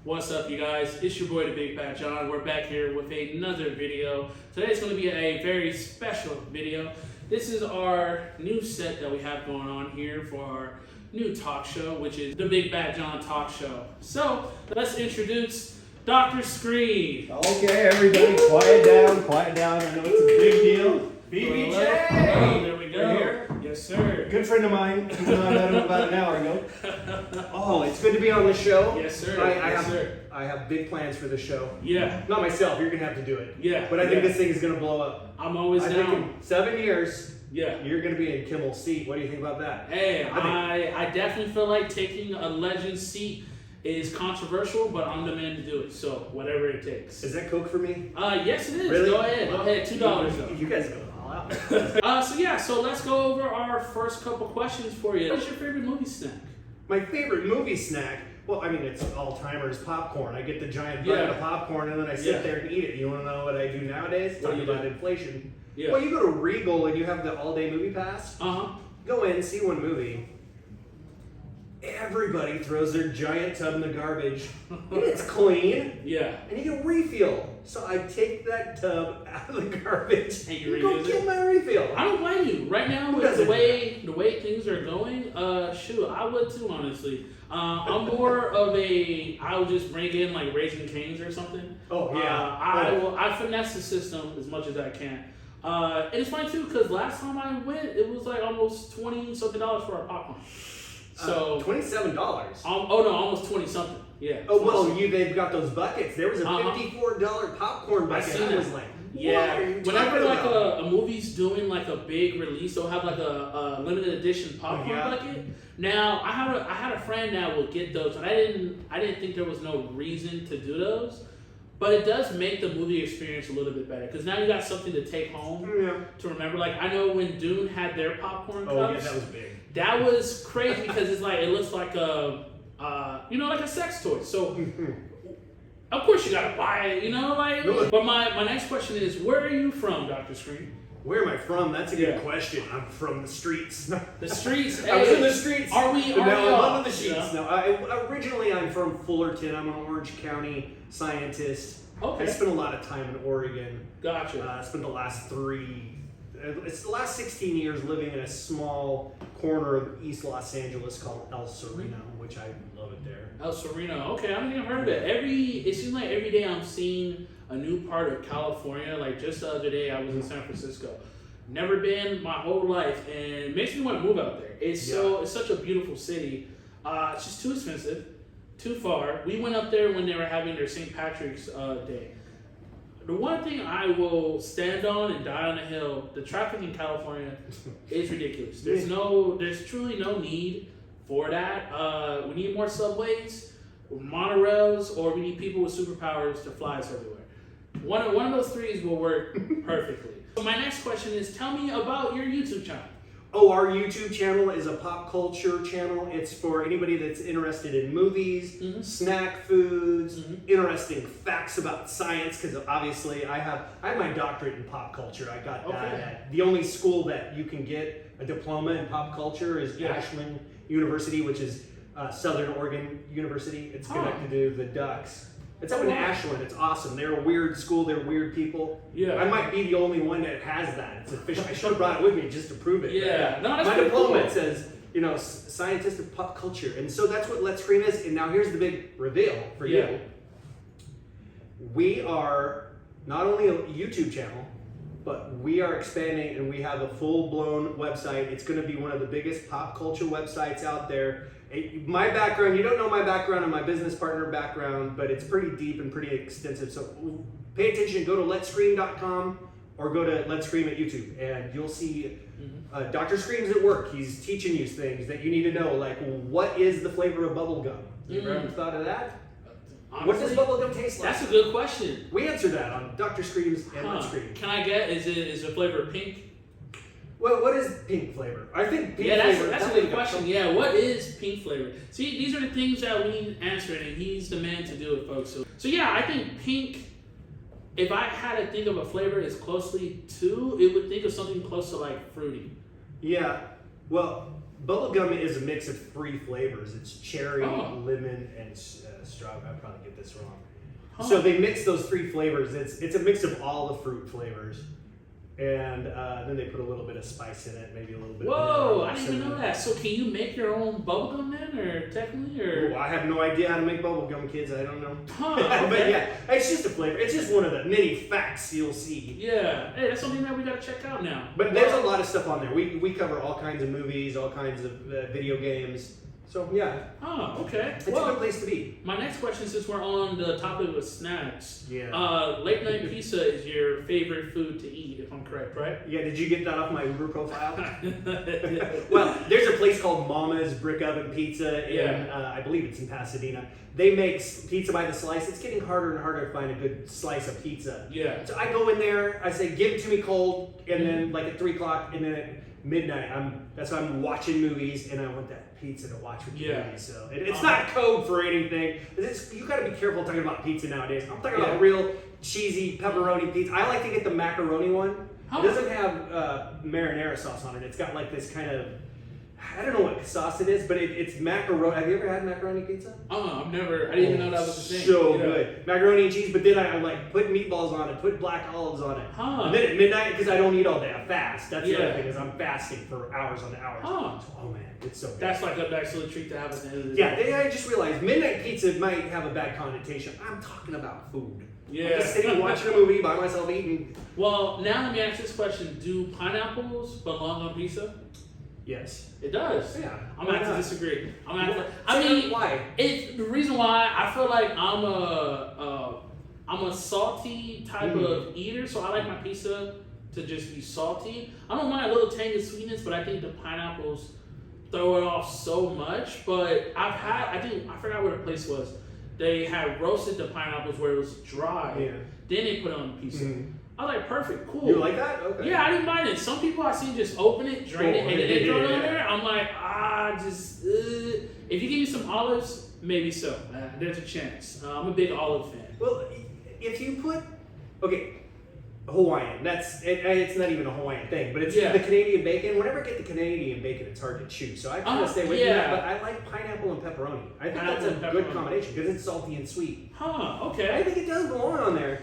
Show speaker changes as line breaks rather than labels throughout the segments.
What's up, you guys? It's your boy, the Big Bad John. We're back here with another video. Today's going to be a very special video. This is our new set that we have going on here for our new talk show, which is the Big Bad John Talk Show. So, let's introduce Dr. Scream.
Okay, everybody, quiet down. I know it's a big deal. BBJ!
There we go.
Here.
Yes, sir.
Good friend of mine. I met him about an hour ago. Oh, it's good to be on the show.
Yes, sir.
I have big plans for the show.
Yeah.
Not myself, you're going to have to do it.
Yeah.
But I think this thing is going to blow up.
I'm always
I
down.
think in 7 years,
Yeah.
you're going to be in Kimmel's seat. What do you think about that?
Hey, I definitely feel like taking a legend seat is controversial, but I'm the man to do it. So whatever it takes.
Is that Coke for me?
Yes, it is.
Really?
Go ahead. Go ahead. $2 though.
You guys go all out.
So let's go over our first couple questions for you. What's your favorite movie snack?
My favorite movie snack, well, I mean, it's all-timers popcorn. I get the giant bucket of popcorn and then I sit there and eat it. You want to know what I do nowadays?
What do you do?
About inflation.
Yeah.
Well, you go to Regal and you have the all-day movie pass. Go in, see one movie. Everybody throws their giant tub in the garbage. And it's clean.
Yeah.
And you get a refill. So I take that tub out of the garbage
And you
go
reuse
get
it?
my refill.
I don't blame you. Right now, with the way things are going, I would too, honestly. I'm more of I would just bring in like Raising Cane's or something.
Oh, yeah.
I finesse the system as much as I can. And it's funny too, because last time I went, it was like almost $20-something for our popcorn. So
$27.
Almost 20 something. Yeah.
Oh well, they've got those buckets. There was a $54 popcorn bucket. I was like,
yeah.
What
Whenever like a movie's doing like a big release, they'll have like a limited edition popcorn bucket. Now I had a friend that would get those, and I didn't think there was no reason to do those. But it does make the movie experience a little bit better because now you got something to take home to remember. Like I know when Dune had their popcorn cups.
Oh yeah, that was big.
That was crazy because it's like it looks like like a sex toy. So of course you gotta buy it, But my next question is, where are you from, Dr. Scream?
Where am I from? That's a good question. I'm from the streets.
The streets.
I was in the streets.
Are we?
I'm under the sheets. Yeah. No, originally I'm from Fullerton. I'm an Orange County scientist.
Okay.
I spent a lot of time in Oregon.
Gotcha.
I spent the last 16 years living in a small corner of East Los Angeles called El Sereno, which I love it there.
El Sereno. Okay, I haven't even heard of it. It seems like every day I'm seeing a new part of California. Like just the other day, I was in San Francisco. Never been my whole life, and it makes me want to move out there. It's such a beautiful city. It's just too expensive, too far. We went up there when they were having their St. Patrick's Day. The one thing I will stand on and die on the hill, the traffic in California is ridiculous. There's truly no need for that. We need more subways, monorails, or we need people with superpowers to fly us everywhere. One of those threes will work perfectly. So my next question is, tell me about your YouTube channel.
Oh, our YouTube channel is a pop culture channel. It's for anybody that's interested in movies, snack foods, interesting facts about science, because obviously I have my doctorate in pop culture. I got that at the only school that you can get a diploma in pop culture is Ashland University, which is Southern Oregon University. It's connected to the Ducks. It's up in Ashland. It's awesome. They're a weird school. They're weird people. Yeah. I might be the only one that has that. It's official. I should have brought it with me just to prove it.
Yeah. No, that's
my
pretty
diploma,
cool.
it says, scientist of pop culture. And so that's what Let's Scream is. And now here's the big reveal for you. We are not only a YouTube channel, but we are expanding and we have a full-blown website. It's going to be one of the biggest pop culture websites out there. My background, you don't know my background and my business partner background, but it's pretty deep and pretty extensive. So pay attention, go to letscream.com or go to Let's Scream at YouTube, and you'll see Dr. Screams at work. He's teaching you things that you need to know, like what is the flavor of bubble gum? You ever thought of that? Honestly, what does bubble gum taste like?
That's a good question.
We answer that on Dr. Screams and Let's Scream.
Can I get, is the flavor pink?
Well, what is pink flavor? I think pink
flavor.
that's
a good question. Yeah, what is pink flavor? See, these are the things that we need answered, and he's the man to do it, folks. So yeah, I think pink, if I had to think of a flavor as closely to, it would think of something close to like fruity.
Yeah, well, Bubblegum is a mix of 3 flavors. It's cherry,
Oh.
lemon, and strawberry. I'll probably get this wrong.
Huh.
So they mix those 3 flavors. It's a mix of all the fruit flavors. And then they put a little bit of spice in it, maybe a little bit
Whoa,
of
I didn't even know that. So can you make your own bubblegum then, or technically, or?
Ooh, I have no idea how to make bubblegum, kids. I don't know.
Huh,
But
okay.
yeah, it's just a flavor. It's just one of the many facts you'll see.
Yeah, hey, that's something that we gotta check out now.
But there's a lot of stuff on there. We cover all kinds of movies, all kinds of video games. So yeah,
Oh, okay.
it's a good place to be.
My next question, since we're on the topic of snacks,
Yeah.
late night pizza is your favorite food to eat, if I'm correct, right?
Yeah, did you get that off my Uber profile? Well, there's a place called Mama's Brick Oven Pizza in,
Yeah.
I believe it's in Pasadena. They make pizza by the slice. It's getting harder and harder to find a good slice of pizza.
Yeah.
So I go in there, I say, give it to me cold, and then like at 3 o'clock, and then at midnight, that's when I'm watching movies, and I want that pizza to watch with the
Yeah.
movie. So it's not code for anything. You got to be careful talking about pizza nowadays. I'm talking
Yeah.
about real cheesy pepperoni pizza. I like to get the macaroni one.
Huh.
It doesn't have marinara sauce on it. It's got like this kind of, I don't know what sauce it is, but it's macaroni. Have you ever had macaroni pizza?
I didn't even know that was a thing.
So
Yeah.
good. Macaroni and cheese, but then I like put meatballs on it, put black olives on it.
Huh.
And then at midnight, because I don't eat all day, I fast. That's the
Yeah.
other thing, is I'm fasting for hours on hours.
Huh.
Oh man, it's so good.
That's like a nice little treat to have at the end of the
Yeah,
day.
I just realized midnight pizza might have a bad connotation. I'm talking about food.
Yeah.
I'm just sitting watching a movie by myself eating.
Well, now let me ask this question: do pineapples belong on pizza?
Yes.
It does.
Yeah.
I'm gonna have to disagree.
Why?
It's the reason why I feel like I'm a salty type of eater, so I like my pizza to just be salty. I don't mind a little tangy sweetness, but I think the pineapples throw it off so much. But I forgot where the place was. They had roasted the pineapples where it was dry.
Yeah.
Then they put it on the pizza.
Mhm.
I was like, perfect, cool.
You like that? Okay.
Yeah, I didn't mind it. Some people I see just open it, drain it, and then throw it on there. I'm like, if you give me some olives, maybe so. There's a chance. I'm a big olive fan.
Well, if you put, Hawaiian, it's not even a Hawaiian thing, but it's
Yeah.
the Canadian bacon. Whenever I get the Canadian bacon, it's hard to chew. So I kind of stay away from that, but I like pineapple and pepperoni. I think
Pineapple
that's a
and
good
pepperoni.
combination because it's salty and sweet.
Huh,
I
okay.
think it does belong on there.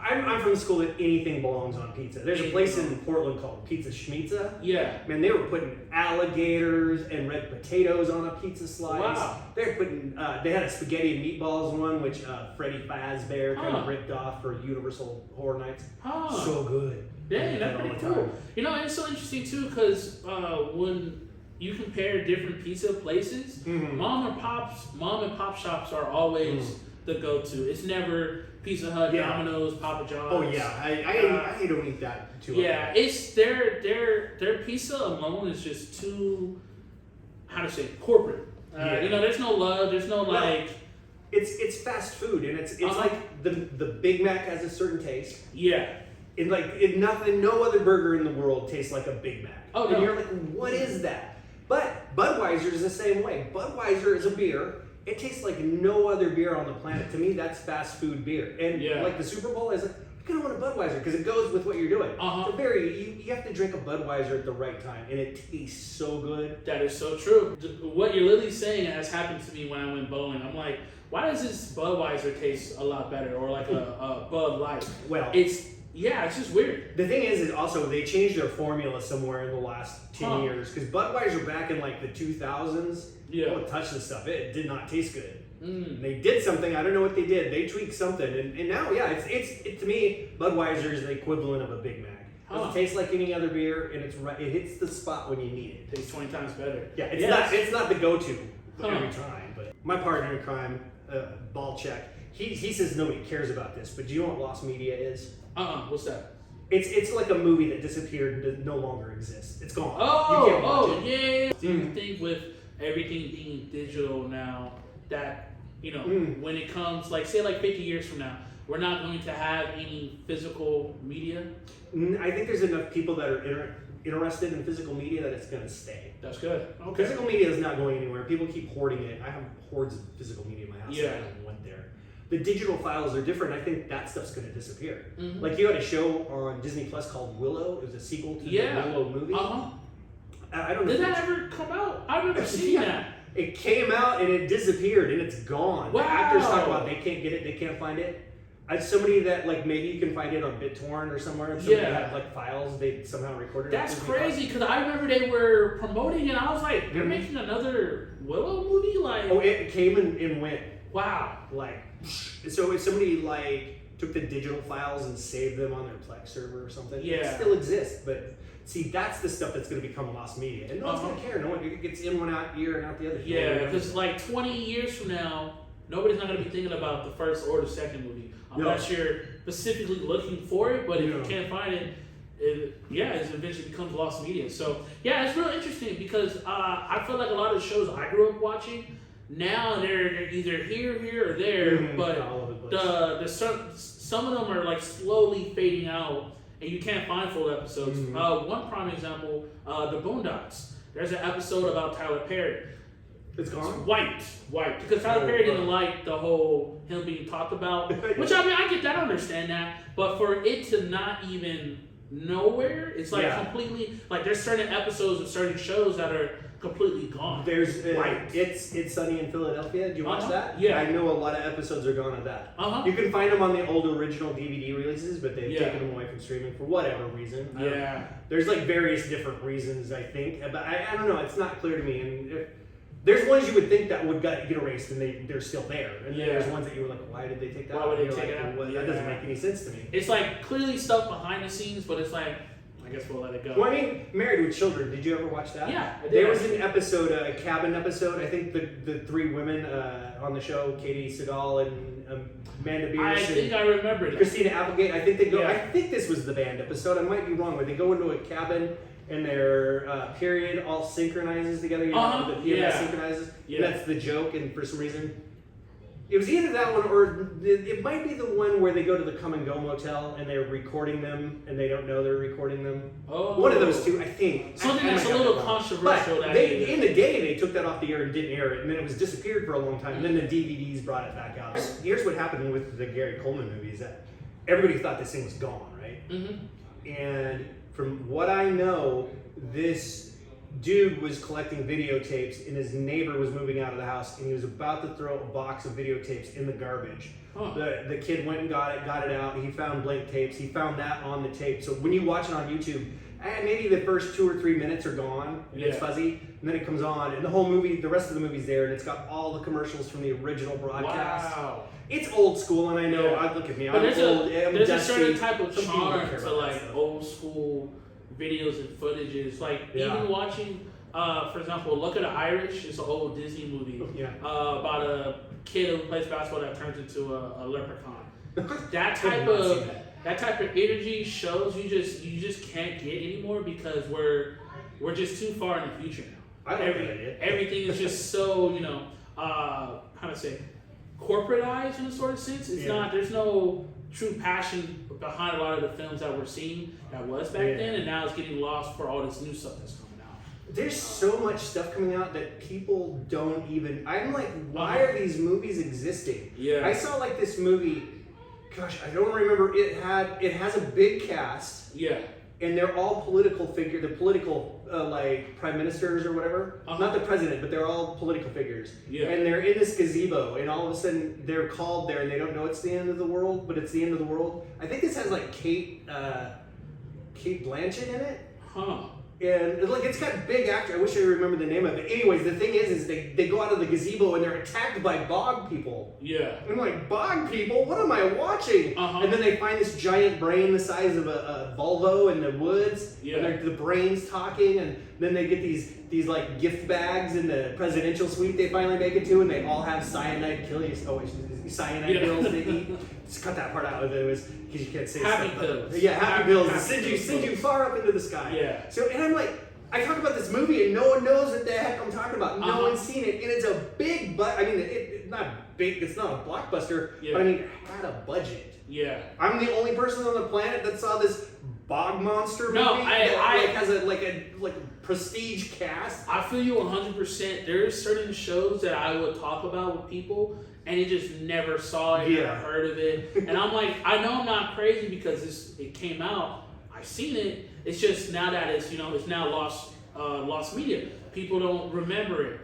I'm from the school that anything belongs on pizza. There's a place in Portland called Pizza Schmitza.
Yeah.
Man, they were putting alligators and red potatoes on a pizza slice.
Wow.
They were putting, they had a spaghetti and meatballs one, which Freddie Fazbear kind
Huh.
of ripped off for Universal Horror Nights.
Huh.
So good.
Dang, that's
All
pretty
the
cool.
time.
You know, it's so interesting too, because when you compare different pizza places,
Mhm.
mom and pop shops are always the go-to. It's never Pizza Hut,
Yeah.
Domino's, Papa John's.
Oh yeah, I don't eat that too
Yeah,
often.
it's their pizza alone is just too, how to say, corporate.
Yeah.
You know, there's no love. There's no like.
It's fast food, and it's
Uh-huh.
like the Big Mac has a certain taste.
Yeah.
No other burger in the world tastes like a Big Mac.
Oh,
and
no.
you're like, what is that? But Budweiser is the same way. Budweiser is a beer. It tastes like no other beer on the planet. To me, that's fast food beer. And
Yeah.
like the Super Bowl is like, you're gonna want a Budweiser because it goes with what you're doing.
Uh-huh.
You have to drink a Budweiser at the right time, and it tastes so good.
That is so true. What you're literally saying has happened to me when I went bowling. I'm like, why does this Budweiser taste a lot better, or like a Bud Light?
Well,
It's just weird.
the thing is also they changed their formula somewhere in the last 10 years because Budweiser back in like the 2000s,
Yeah.
don't touch this stuff. It did not taste good.
Mm.
They did something. I don't know what they did. They tweaked something, and now, yeah, it's to me, Budweiser is the equivalent of a Big Mac. It doesn't taste like any other beer, and it hits the spot when you need it.
Tastes 20 times better.
Yeah,
Yes.
it's not the go-to
Huh.
every time. But my partner in crime, Ball Check, he says nobody cares about this, but do you know what lost media is?
What's that?
It's like a movie that disappeared and no longer exists. It's gone.
Oh,
you can't watch it.
yeah. Do you think with everything being digital now that, when it comes, like, say, like 50 years from now, we're not going to have any physical media?
I think there's enough people that are interested in physical media that it's going to stay.
That's good. Okay.
Physical media is not going anywhere. People keep hoarding it. I have hordes of physical media in my house.
Yeah.
I haven't went there. The digital files are different. I think that stuff's going to disappear.
Mhm.
Like you had a show on Disney Plus called Willow. It was a sequel to the Willow movie.
Uh-huh.
I don't know.
Did that ever come out? I've never seen that.
It came out and it disappeared and it's gone.
Wow.
The actors talk about they can't get it, they can't find it. Somebody that like maybe you can find it on BitTorrent or somewhere. And somebody had like files they somehow recorded.
That's crazy because I remember they were promoting it. And I was like, they're making another Willow movie. Like,
oh, it came and went.
Wow.
Like, so if somebody like took the digital files and saved them on their Plex server or something, it still exists. But see, that's the stuff that's going to become lost media, and no one's going to care. No one gets in one year and out the other.
Yeah, because like 20 years from now, nobody's not going to be thinking about the first or the second movie unless you're specifically looking for it. But if you can't find it, it eventually becomes lost media. So yeah, it's real interesting because I feel like a lot of the shows I grew up watching now they're either here, or there, but some of them are like slowly fading out. And you can't find full episodes. One prime example, The Boondocks. There's an episode about Tyler Perry.
It's gone?
It's white. Because Tyler Perry didn't like the whole him being talked about. Which, I mean, I get that, I understand that. But for it to not even nowhere, it's like completely, like there's certain episodes of certain shows that are completely gone.
There's It's Sunny in Philadelphia. Do you watch that?
Yeah.
I know a lot of episodes are gone of that. You can find them on the old original DVD releases, but they've taken them away from streaming for whatever reason. There's like various different reasons, I think, but I don't know. It's not clear to me. And there's ones you would think that would get erased, and they're still there. And then there's ones that you were like, why did they take that?
Why would they take it out?
Well, that doesn't make any sense to me.
It's like clearly stuff behind the scenes, but it's like, I guess we'll let it go.
Well, I mean, Married with Children. Did you ever watch that?
Yeah, I did.
There was an episode, a cabin episode. I think the three women on the show, Katie Seagal and Amanda Beers.
I think I remember that.
Christina Applegate. I think they go. I think this was the band episode. I might be wrong, where they go into a cabin and their period all synchronizes together. You know, the PMS synchronizes. Yeah. That's the joke, and for some reason. It was either that one or it might be the one where they go to the Come and Go motel and they're recording them and they don't know they're recording them.
Oh.
One of those two, I think.
Something that's a little controversial.
But in the day, they took that off the air and didn't air it, and then it was disappeared for a long time, and then the DVDs brought it back out. Here's what happened with the Gary Coleman movie is that everybody thought this thing was gone, right? And from what I know, this dude was collecting videotapes and his neighbor was moving out of the house and he was about to throw a box of videotapes in the garbage. The kid went and got it out. He found blank tapes. He found that on the tape. So when you watch it on YouTube, maybe the first 2 or 3 minutes are gone and it's fuzzy, and then it comes on and the whole movie, the rest of the movie's there, and it's got all the commercials from the original broadcast.
Wow.
It's old school, and I know, look at me,
but
I'm old.
There's a certain type of charm to like old school videos and footages. Like even watching, for example, Look at the Irish. It's an old Disney movie about a kid who plays basketball that turns into a leprechaun. That type of energy shows you just can't get anymore because we're just too far in the future now. Everything is just so how to say corporatized in a sort of sense. It's not. There's no true passion behind a lot of the films that we're seeing that was back then, and now it's getting lost for all this new stuff that's coming out.
There's so much stuff coming out that people don't even. I'm like, why are these movies existing? I saw like this movie. Gosh, I don't remember. It has a big cast. And they're all political figures. They're political, like prime ministers or whatever. Not the president, but they're all political figures. And they're in this gazebo, and all of a sudden they're called there, and they don't know it's the end of the world, but it's the end of the world. I think this has like Kate Blanchett in it. And like it's got big actor. I wish I remember the name of it. Anyways, the thing is they go out of the gazebo and they're attacked by bog people. And I'm like, bog people? What am I watching? And then they find this giant brain the size of a Volvo in the woods. And the brain's talking, and then they get these like gift bags in the presidential suite they finally make it to, and they all have cyanide cyanide pills they eat. Just cut that part out of it. It was because you can't say
happy
stuff.
pills.
Happy pills. Send you far up into the sky. So, and I'm like, I talk about this movie and no one knows what the heck I'm talking about. No one's seen it, and it's a big I mean, it's not big. It's not a blockbuster, but I mean, it had a budget. I'm the only person on the planet that saw this bog monster movie that has a prestige cast.
I feel you 100%. There's certain shows that I would talk about with people, and it just never saw it, never heard of it. And I'm like, I know I'm not crazy because it came out. I've seen it. It's just now that it's it's now lost lost media. People don't remember it.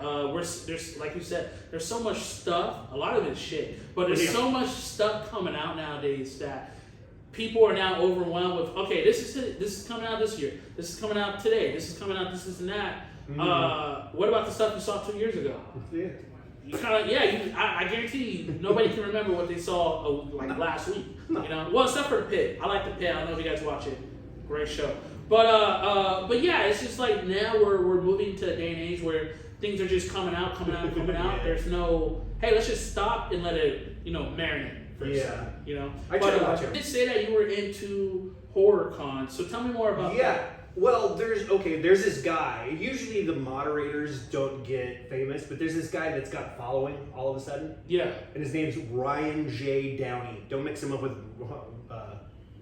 There's like you said, there's so much stuff. A lot of it's shit, but there's so much stuff coming out nowadays that people are now overwhelmed with. Okay, this is coming out this year. This is coming out today. This is coming out. This and that. What about the stuff you saw 2 years ago?
Yeah.
You kind of I guarantee you nobody can remember what they saw like last week.
No.
You know, well except for the Pit. I like the Pit. I don't know if you guys watch it. Great show. But yeah, it's just like now we're moving to a day and age where things are just coming out. There's no hey, let's just stop and let it marinate for a second. You know,
I try to watch it.
You did say that you were into horror cons, so tell me more about that.
Yeah. Well, there's this guy. Usually the moderators don't get famous, but there's this guy that's got a following all of a sudden.
Yeah.
And his name's Ryan J. Downey. Don't mix him up with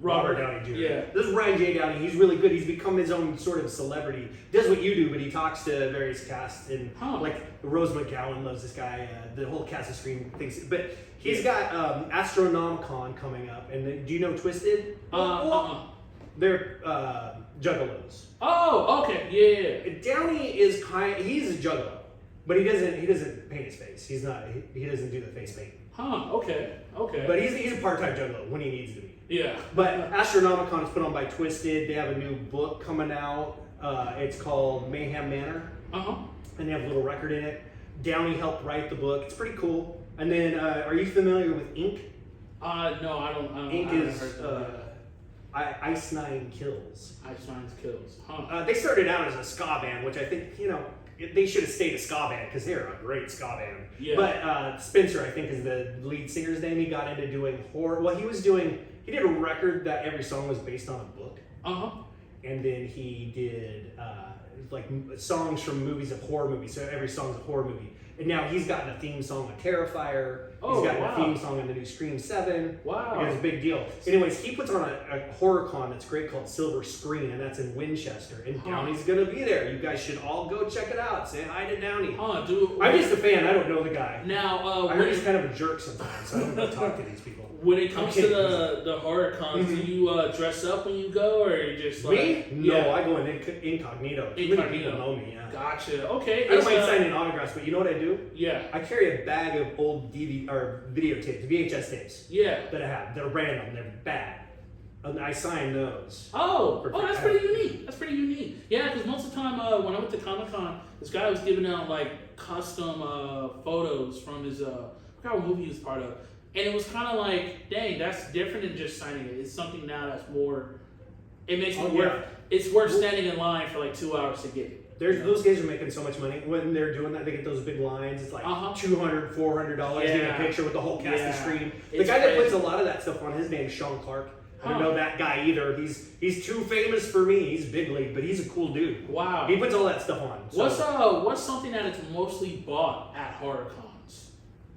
Robert Downey Jr.
Yeah.
This is Ryan J. Downey. He's really good. He's become his own sort of celebrity. Does what you do, but he talks to various casts. And like Rose McGowan loves this guy. The whole cast of Scream thinks. But he's got Astronomicon coming up. And do you know Twisted? They're juggalos.
Oh, okay, yeah.
Downey is he's a juggalo, but he doesn't paint his face. He doesn't do the face paint.
Okay.
But he's a part-time juggalo when he needs to be.
Yeah.
But Astronomicon is put on by Twisted. They have a new book coming out. It's called Mayhem Manor. And they have a little record in it. Downey helped write the book. It's pretty cool. And then, are you familiar with Ink?
No, I don't.
Ink is Ice Nine Kills.
Ice Nine Kills.
They started out as a ska band, which I think they should have stayed a ska band because they're a great ska band.
Yeah.
But Spencer, I think, is the lead singer's name. He got into doing horror. Well, he did a record that every song was based on a book. And then he did like songs from movies of horror movies. So every song's a horror movie. And now he's gotten a theme song of Terrifier. He's gotten a theme song in the new Scream 7.
Wow.
It's a big deal. Anyways, he puts on a horror con that's great called Silver Screen, and that's in Winchester. And Downey's going to be there. You guys should all go check it out. Say hi to Downey.
Dude.
I'm just a fan. I don't know the guy.
Now,
I heard he's kind of a jerk sometimes, so I don't know talk to these people.
When it comes to the horror cons, do you dress up when you go, or you just like...
Me? No, I go in incognito. Too many people know me, yeah.
Gotcha. Okay.
I don't mind signing autographs, but you know what I do?
Yeah.
I carry a bag of old videotapes, VHS tapes.
Yeah.
That I have. They're random. They're bad. And I sign those.
That's pretty unique. Yeah, because most of the time when I went to Comic-Con, this guy was giving out like custom photos from his, I forgot what movie he was part of. And it was kind of like, dang, that's different than just signing it. It's something now that's more, it makes it worth, it's worth standing in line for like 2 hours to get it.
Those guys are making so much money. When they're doing that, they get those big lines. It's like $200, $400 to get a picture with the whole cast of Scream. The guy that puts a lot of that stuff on, his name is Sean Clark. I don't know that guy either. He's too famous for me. He's big league, but he's a cool dude.
Wow.
He puts all that stuff on.
So. What's something that is mostly bought at horror cons?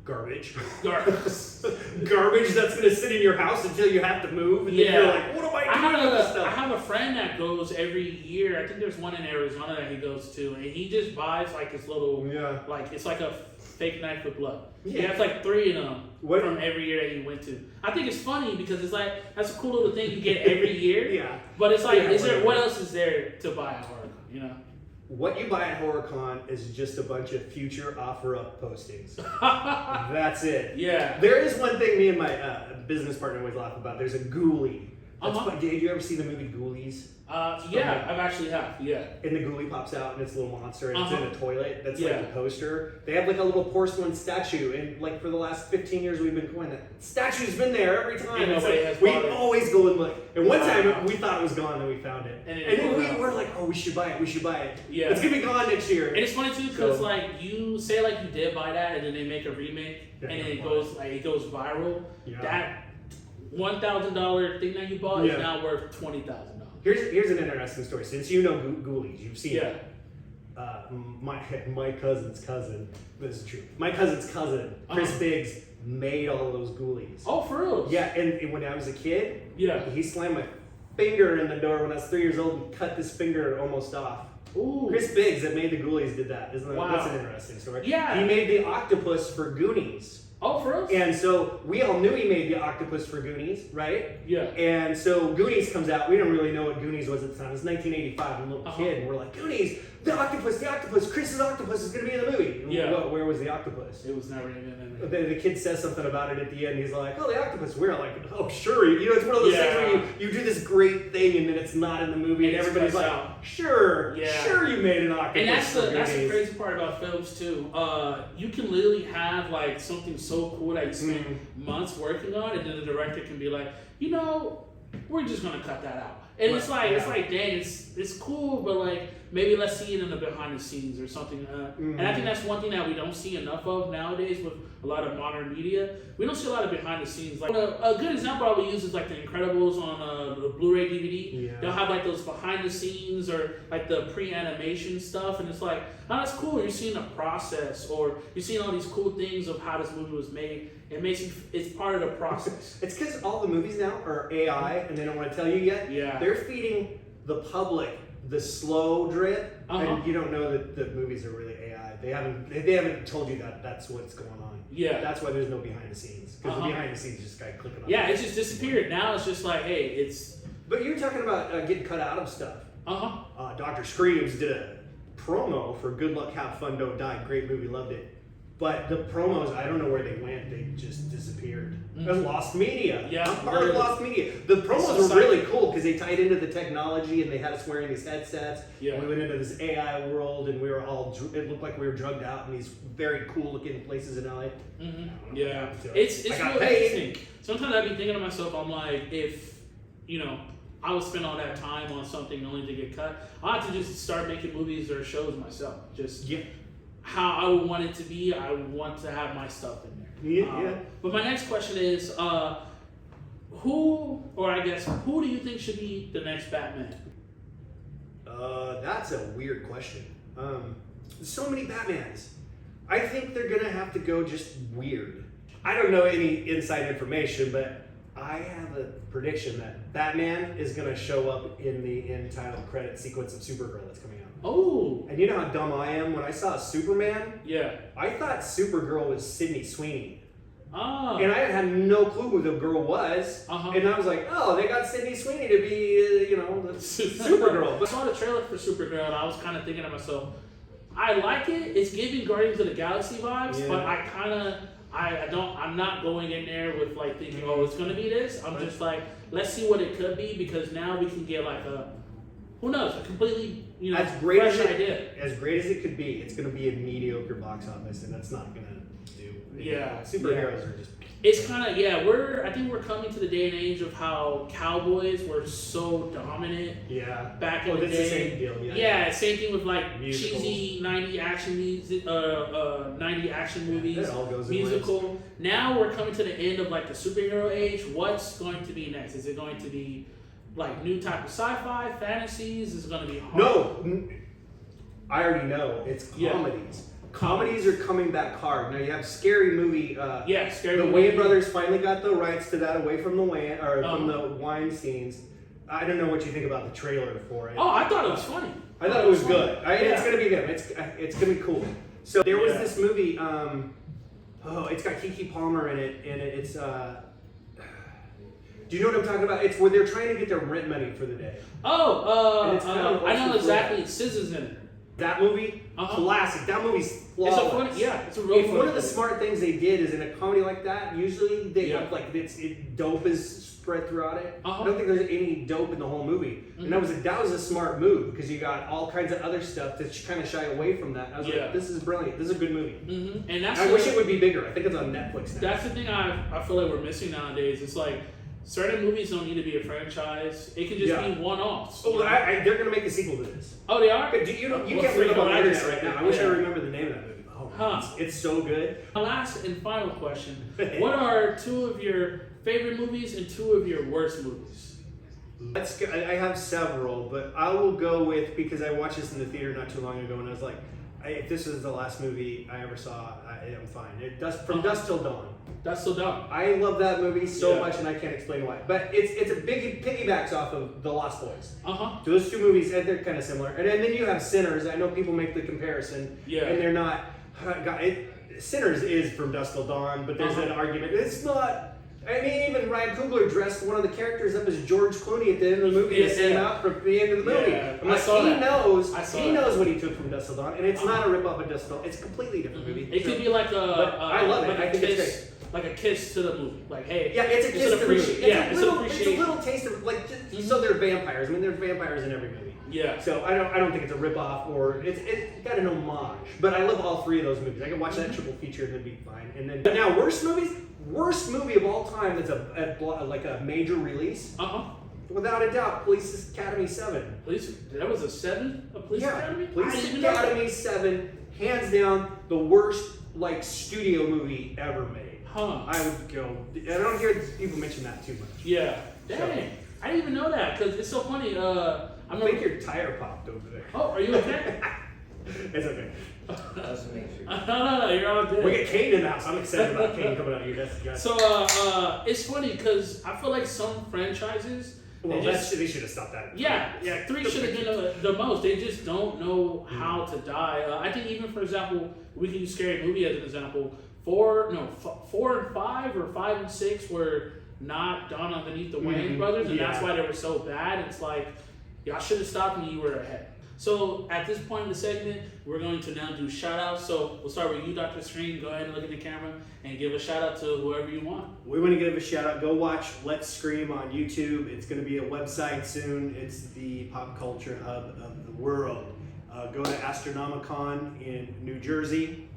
Garbage.
Garbage
that's going to sit in your house until you have to move. And then you're like, what am I doing with this stuff?
I have a friend that goes every year. I think there's one in Arizona that he goes to. And he just buys like this little, like, it's like a fake knife with blood. He has like 3 of them from every year that he went to. I think it's funny because it's like, that's a cool little thing you get every year. But it's like, what else is there to buy at horror con, you know?
What you buy at HorrorCon is just a bunch of future OfferUp postings. That's it.
Yeah.
There is one thing me and my business partner always laugh about. There's a ghoulie. Did you ever see the movie Ghoulies?
Yeah, I've actually have. Yeah.
And the ghoulie pops out and it's a little monster and it's in a toilet. That's like a poster. They have like a little porcelain statue, and like for the last 15 years we've been going. That statue's been there every time. We always go and look. And one time we thought it was gone, and we found it. And we were like, oh, we should buy it.
Yeah.
It's gonna be gone next year.
And it's funny too because like you say like you did buy that, and then they make a remake, and then it goes viral.
Yeah.
That $1,000 thing that you bought is now worth $20,000.
Here's an interesting story. Since you know Ghoulies, you've seen it. My cousin's cousin. This is true. My cousin's cousin, Chris Biggs, made all of those Ghoulies.
Oh, for real?
Yeah, and when I was a kid,
he
slammed my finger in the door when I was 3 years old and cut this finger almost off.
Ooh.
Chris Biggs that made the Ghoulies did that. That's an interesting story. Yeah. He made the octopus for Goonies.
Oh, for real?
And so we all knew he made the octopus for Goonies, right?
Yeah.
And so Goonies comes out. We didn't really know what Goonies was at the time. It was 1985. I'm a little kid, and we're like, Goonies, the octopus, Chris's octopus is going to be in the movie.
Yeah.
Where was the octopus?
It was never even in there.
The kid says something about it at the end. He's like, oh, the octopus. We're like, oh, sure. You know, it's one of those things where you do this great thing and then it's not in the movie and everybody's like, sure, you made an octopus.
And that's the crazy part about films too. You can literally have like something so cool that you spend months working on, and then the director can be like, you know, we're just gonna cut that out. And it's like, dang, it's cool, but like maybe let's see it in the behind the scenes or something. And I think that's one thing that we don't see enough of nowadays with a lot of modern media. We don't see a lot of behind the scenes. Like a good example I would use is like The Incredibles on the Blu-ray DVD.
Yeah.
They'll have like those behind the scenes or like the pre-animation stuff, and it's like, oh, that's cool. You're seeing a process, or you're seeing all these cool things of how this movie was made. It makes you, it's part of the process.
It's because all the movies now are AI, and they don't want to tell you yet.
Yeah.
They're feeding the public the slow drip, and you don't know that the movies are really AI. They haven't told you that that's what's going on.
Yeah.
That's why there's no behind the scenes, because the behind the scenes is just guy clicking on.
Yeah, it's just disappeared. Now it's just like, hey, it's.
But you're talking about getting cut out of stuff. drscreams did a promo for Good Luck, Have Fun, Don't Die. Great movie, loved it. But the promos, I don't know where they went. They just disappeared. It was lost media.
Yeah,
I'm part of lost media. The promos were really cool because they tied into the technology and they had us wearing these headsets.
Yeah.
We went into this AI world and we were all, it looked like we were drugged out in these very cool looking places in LA.
Yeah.
So
It's
I got
really
paid.
interesting. Sometimes I'd be thinking to myself, I'm like, if, you know, I would spend all that time on something only to get cut, I have to just start making movies or shows myself. Just how I would want it to be. I would want to have my stuff in there. But my next question is, who do you think should be the next Batman?
That's a weird question. There's so many Batmans. I think they're gonna have to go just weird. I don't know any inside information, but I have a prediction that Batman is gonna show up in the end title credit sequence of Supergirl that's coming out.
Oh.
And you know how dumb I am? When I saw Superman,
Yeah.
I thought Supergirl was Sydney Sweeney.
Oh.
And I had no clue who the girl was. And I was like, oh, they got Sydney Sweeney to be, the Supergirl.
I saw the trailer for Supergirl and I was kind of thinking to myself, I like it. It's giving Guardians of the Galaxy vibes, but I'm not going in there with like thinking, oh, it's gonna be this. I'm just like, let's see what it could be, because now we can get like who knows, a completely fresh idea.
As great as it could be, it's gonna be a mediocre box office, and that's not gonna do. Superheroes are just.
It's kind of I think we're coming to the day and age of how cowboys were so dominant.
Yeah.
Back in the day.
The same deal.
Yeah. Same thing with like
musicals.
Cheesy 90 action music, 90 action movies.
That all goes in
musical.
waves.
Now we're coming to the end of like the superhero age. What's going to be next? Is it going to be like new type of sci-fi, fantasies? Is it going to be horror?
No, I already know. It's comedies. Comedies are coming back hard. Now you have Scary Movie.
Scary
the
Movie.
Wayans brothers finally got the rights to that away from the from the Weinsteins. I don't know what you think about the trailer for it.
Oh, I thought it was funny.
I thought it was good. It's gonna be them. It's gonna be cool. So there was this movie. It's got Keke Palmer in it, and it's. Do you know what I'm talking about? It's where they're trying to get their rent money for the day.
I know exactly. Scissors in it.
That movie, classic. That movie's flawless.
It's a real funny
one of the smart things they did is in a comedy like that, usually they have like dope is spread throughout it. I don't think there's any dope in the whole movie. And that was a smart move, because you got all kinds of other stuff that kind of shy away from that. I was like, this is brilliant. This is a good movie. And I wish it would be bigger. I think it's on Netflix now.
That's the thing I feel like we're missing nowadays. It's like certain movies don't need to be a franchise. It can just be one-offs.
Oh, they're going to make a sequel to this.
Oh, they are?
You can't read about the internet right now. I wish I remember the name of that movie. It's so good.
Last and final question. What are two of your favorite movies and two of your worst movies?
I have several, but I will go with, because I watched this in the theater not too long ago, and I was like, if this is the last movie I ever saw, I'm fine. From Dusk Till Dawn.
That's so dumb.
I love that movie so much, and I can't explain why. But it's a big piggybacks off of The Lost Boys. Those two movies, they're kind of similar. And then you have Sinners. I know people make the comparison, and they're not. Sinners is From Dusk Till Dawn, but there's an argument. It's not. I mean, even Ryan Coogler dressed one of the characters up as George Clooney at the end of the movie to sing out from the end of the movie.
Yeah,
I'm like, he knows what he took from Dusk Till Dawn, and it's not a rip off of Dusk Till Dawn. It's a completely different movie.
It could be like
I love it.
Like
I think it's great.
Like a kiss to the movie. Like, hey,
yeah, it's a kiss to the movie. It's a little taste of like. So they're vampires. I mean, there's vampires in every movie.
Yeah.
So I don't think it's a rip off or it's got an homage. But I love all three of those movies. I can watch that triple feature and it'd be fine. And then but now worst movie of all time that's like a major release. Without a doubt, Police Academy 7.
That was a 7? A Police Academy?
Police Academy 7, hands down the worst like studio movie ever made. I would go. I don't hear people mention that too much.
Yeah. Dang. So, I didn't even know that because it's so funny.
I think your tire popped over there.
Oh, are you okay?
It's okay.
Doesn't make sure.
No, you're all good.
We get Kane in the house. I'm excited about Kane coming out here.
So it's funny because I feel like some franchises.
Well, they should have stopped that.
Yeah, 3 should have been the most. They just don't know how to die. I think even for example, we can use Scary Movie as an example. 4 and 5 or 5 and 6 were not done underneath the Wayans brothers, and that's why they were so bad. It's like y'all should have stopped when you were ahead. So at this point in the segment, we're going to now do shout outs. So we'll start with you, Dr. Scream. Go ahead and look at the camera and give a shout out to whoever you want.
We want to give a shout out. Go watch Let's Scream on YouTube. It's going to be a website soon. It's the pop culture hub of the world. Go to Astronomicon in New Jersey.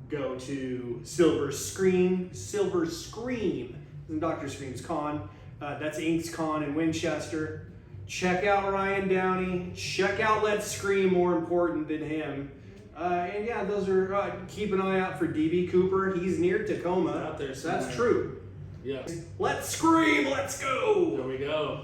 Go to Silver Scream, and Dr. Scream's Con. That's Inks Con in Winchester. Check out Ryan Downey. Check out Let's Scream, more important than him. And yeah, those are, keep an eye out for DB Cooper. He's near Tacoma.
Out there
That's
somewhere.
true.
Yeah.
Let's Scream, let's go.
There we go.